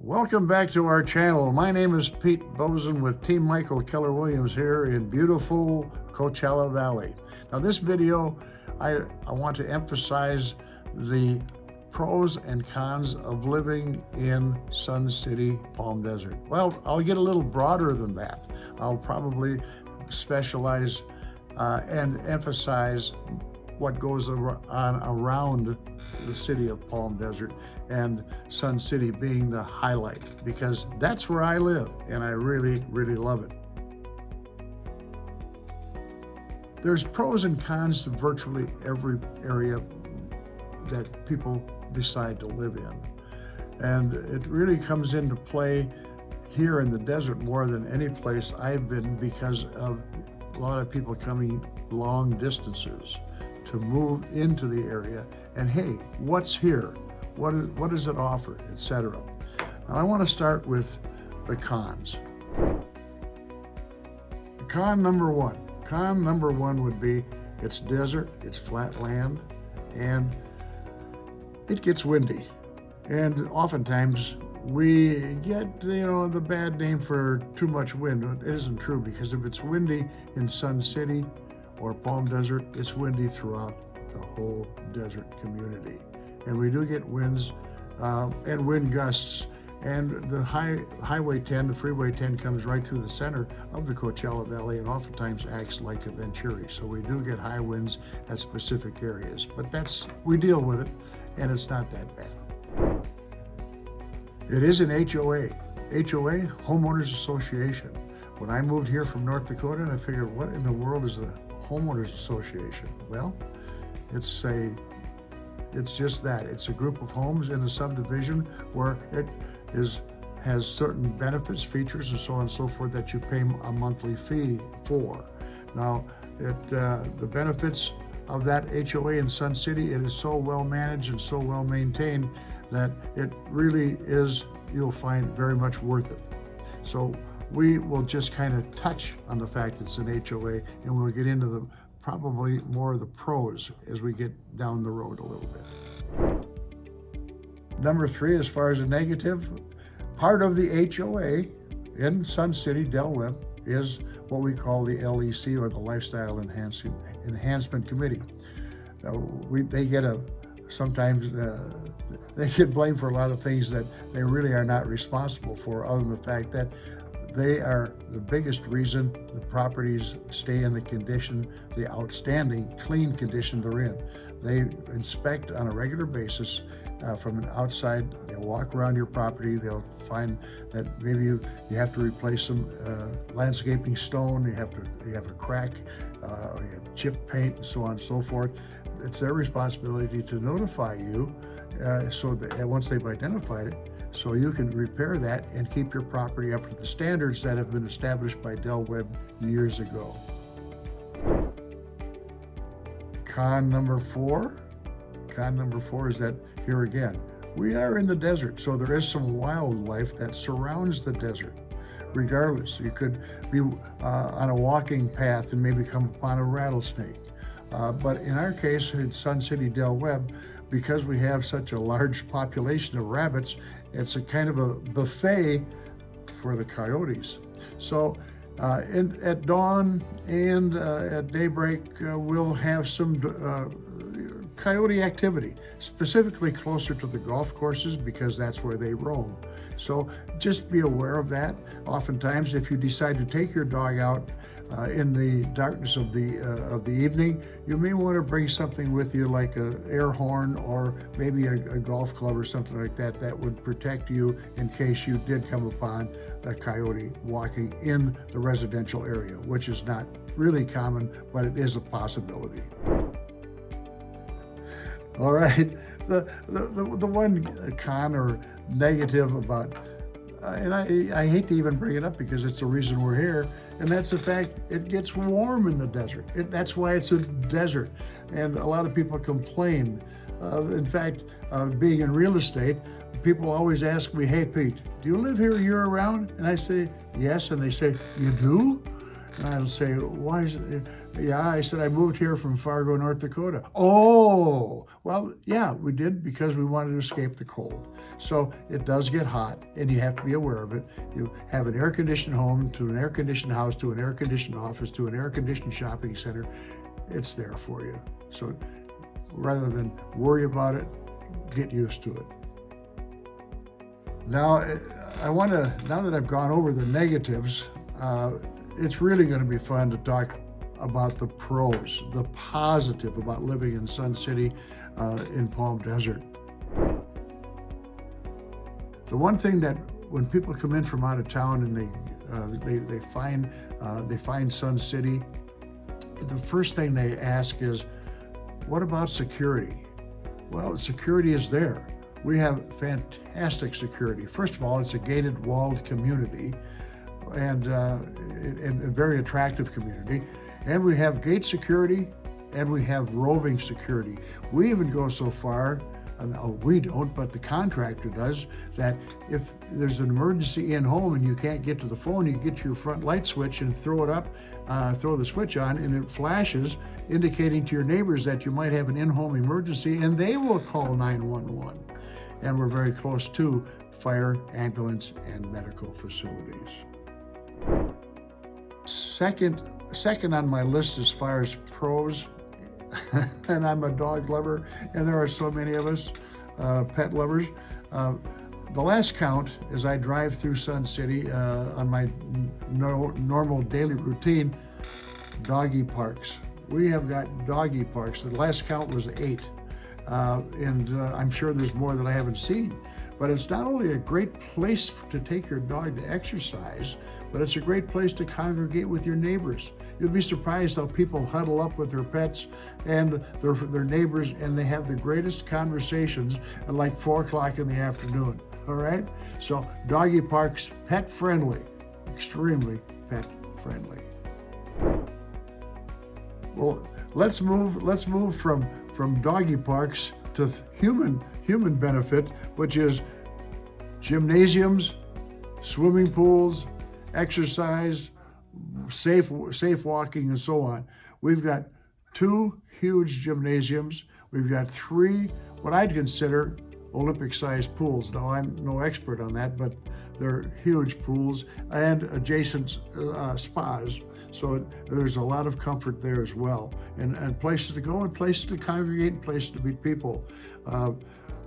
Welcome back to our channel. My name is Pete Boesen with Team Michael Keller Williams here in beautiful Coachella Valley. Now this video, I want to emphasize the pros and cons of living in Sun City, Palm Desert. Well, I'll get a little broader than that. I'll probably specialize and emphasize what goes on around the city of Palm Desert, and Sun City being the highlight, because that's where I live and I really, really love it. There's pros and cons to virtually every area that people decide to live in. And it really comes into play here in the desert more than any place I've been, because of a lot of people coming long distances to move into the area, and hey, what's here? What does it offer, etc. Now I want to start with the cons. Con number one would be it's desert, it's flat land, and it gets windy. And oftentimes we get, the bad name for too much wind. It isn't true, because if it's windy in Sun City or Palm Desert, it's windy throughout the whole desert community. And we do get winds and wind gusts, and the Highway 10, the Freeway 10 comes right through the center of the Coachella Valley and oftentimes acts like a Venturi. So we do get high winds at specific areas, but we deal with it, and it's not that bad. It is an HOA, Homeowners Association. When I moved here from North Dakota, I figured, what in the world is a Homeowners Association? Well, it's just that. It's a group of homes in a subdivision where it has certain benefits, features, and so on and so forth that you pay a monthly fee for. Now, the benefits of that HOA in Sun City, it is so well managed and so well maintained that it really is, you'll find, very much worth it. So we will just kind of touch on the fact it's an HOA, and we'll get into probably more of the pros as we get down the road a little bit. Number three, as far as a negative, part of the HOA in Sun City, Del Webb, is what we call the LEC, or the Lifestyle Enhancement Committee. Sometimes they get blamed for a lot of things that they really are not responsible for, other than the fact that they are the biggest reason the properties stay in the condition, the outstanding, clean condition they're in. They inspect on a regular basis from an outside. They'll walk around your property. They'll find that maybe you have to replace some landscaping stone. You have a crack. You have chip paint, and so on and so forth. It's their responsibility to notify you so that once they've identified it, so you can repair that and keep your property up to the standards that have been established by Del Webb years ago. Con number four is that, here again, we are in the desert, so there is some wildlife that surrounds the desert. Regardless, you could be on a walking path and maybe come upon a rattlesnake. But in our case, in Sun City, Del Webb, because we have such a large population of rabbits, it's a kind of a buffet for the coyotes. So at dawn and at daybreak, we'll have some coyote activity, specifically closer to the golf courses, because that's where they roam. So just be aware of that. Oftentimes, if you decide to take your dog out in the darkness of the evening, you may want to bring something with you, like an air horn or maybe a golf club or something like that, that would protect you in case you did come upon a coyote walking in the residential area, which is not really common, but it is a possibility. All right, the one con or negative about, and I hate to even bring it up because it's the reason we're here, and that's the fact it gets warm in the desert. That's why it's a desert, and a lot of people complain. In fact, being in real estate, people always ask me, "Hey Pete, do you live here year-round?" And I say, "Yes," and they say, "You do?" And I'll say, "Why is it?" "Yeah," I said, "I moved here from Fargo, North Dakota." "Oh, well, yeah, we did, because we wanted to escape the cold." So it does get hot, and you have to be aware of it. You have an air-conditioned home to an air-conditioned house to an air-conditioned office to an air-conditioned shopping center. It's there for you. So rather than worry about it, get used to it. Now, now that I've gone over the negatives, it's really going to be fun to talk about the pros, the positive about living in Sun City in Palm Desert. The one thing that when people come in from out of town and they find Sun City, the first thing they ask is, what about security? Well, security is there. We have fantastic security. First of all, it's a gated, walled community and a very attractive community. And we have gate security and we have roving security. We even go so far, we don't, but the contractor does, that if there's an emergency in home and you can't get to the phone, you get to your front light switch and throw it up, throw the switch on, and it flashes, indicating to your neighbors that you might have an in-home emergency, and they will call 911. And we're very close to fire, ambulance, and medical facilities. Second on my list as far as pros, and I'm a dog lover, and there are so many of us, pet lovers. The last count, as I drive through Sun City on my normal daily routine, doggy parks. We have got doggy parks. The last count was 8. And I'm sure there's more that I haven't seen. But it's not only a great place to take your dog to exercise, but it's a great place to congregate with your neighbors. You'll be surprised how people huddle up with their pets and their neighbors, and they have the greatest conversations at like 4 o'clock in the afternoon. All right? So doggy parks, pet friendly, extremely pet friendly. Well, let's move from doggy parks to human benefit, which is gymnasiums, swimming pools, exercise, safe walking, and so on. We've got 2 huge gymnasiums. We've got 3 what I'd consider Olympic-sized pools. Now, I'm no expert on that, but they're huge pools and adjacent spas. So there's a lot of comfort there as well, and places to go and places to congregate and places to meet people.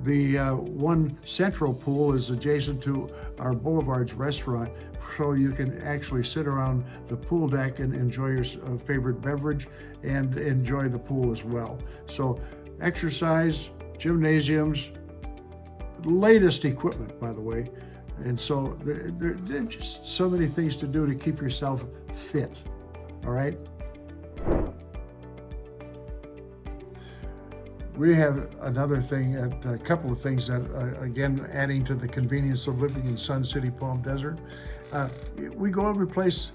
The one central pool is adjacent to our Boulevard's restaurant, so you can actually sit around the pool deck and enjoy your favorite beverage and enjoy the pool as well. So exercise, gymnasiums, latest equipment, by the way. And so there are just so many things to do to keep yourself fit. All right. We have another thing, a couple of things that, again, adding to the convenience of living in Sun City, Palm Desert. We go every place,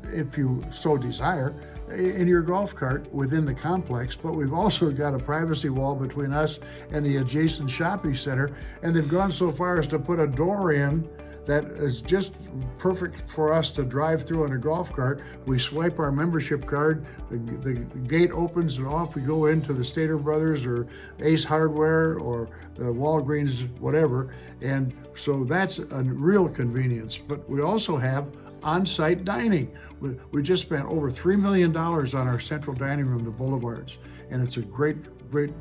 if you so desire, in your golf cart within the complex, but we've also got a privacy wall between us and the adjacent shopping center, and they've gone so far as to put a door in that is just perfect for us to drive through in a golf cart. We swipe our membership card, the gate opens, and off we go into the Stater Brothers or Ace Hardware or the Walgreens, whatever. And so that's a real convenience. But we also have on-site dining. We just spent over $3 million on our central dining room, the Boulevards, and it's a great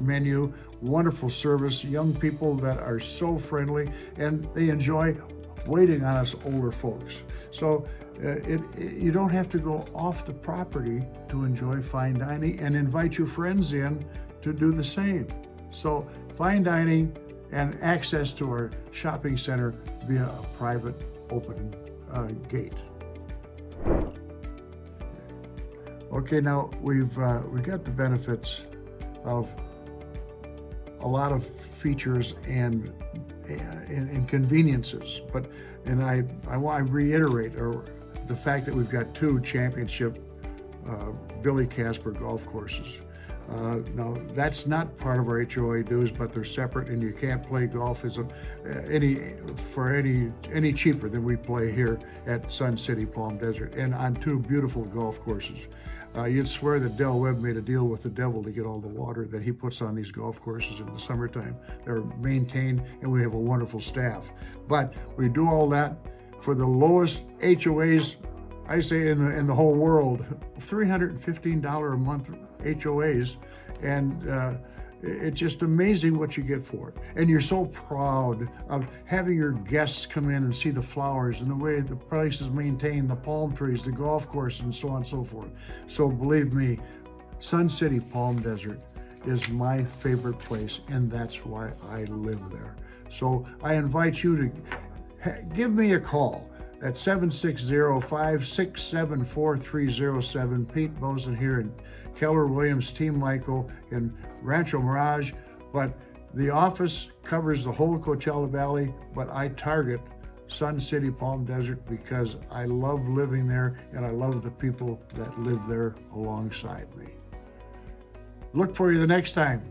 menu, wonderful service, young people that are so friendly, and they enjoy waiting on us older folks. So you don't have to go off the property to enjoy fine dining, and invite your friends in to do the same. So fine dining and access to our shopping center via a private open gate. Okay, now we've got the benefits of a lot of features and conveniences, but I reiterate the fact that we've got 2 championship Billy Casper golf courses. Now that's not part of our HOA dues, but they're separate, and you can't play golf any cheaper than we play here at Sun City Palm Desert, and on 2 beautiful golf courses. You'd swear that Del Webb made a deal with the devil to get all the water that he puts on these golf courses in the summertime. They're maintained, and we have a wonderful staff. But we do all that for the lowest HOAs, I say, in the whole world. $315 a month HOAs, and it's just amazing what you get for it. And you're so proud of having your guests come in and see the flowers and the way the place is maintained, the palm trees, the golf course, and so on and so forth. So believe me, Sun City Palm Desert is my favorite place, and that's why I live there. So I invite you to give me a call at 760-567-4307. Pete Boesen here in Keller Williams, Team Michael in Rancho Mirage. But the office covers the whole Coachella Valley, but I target Sun City Palm Desert because I love living there and I love the people that live there alongside me. Look for you the next time.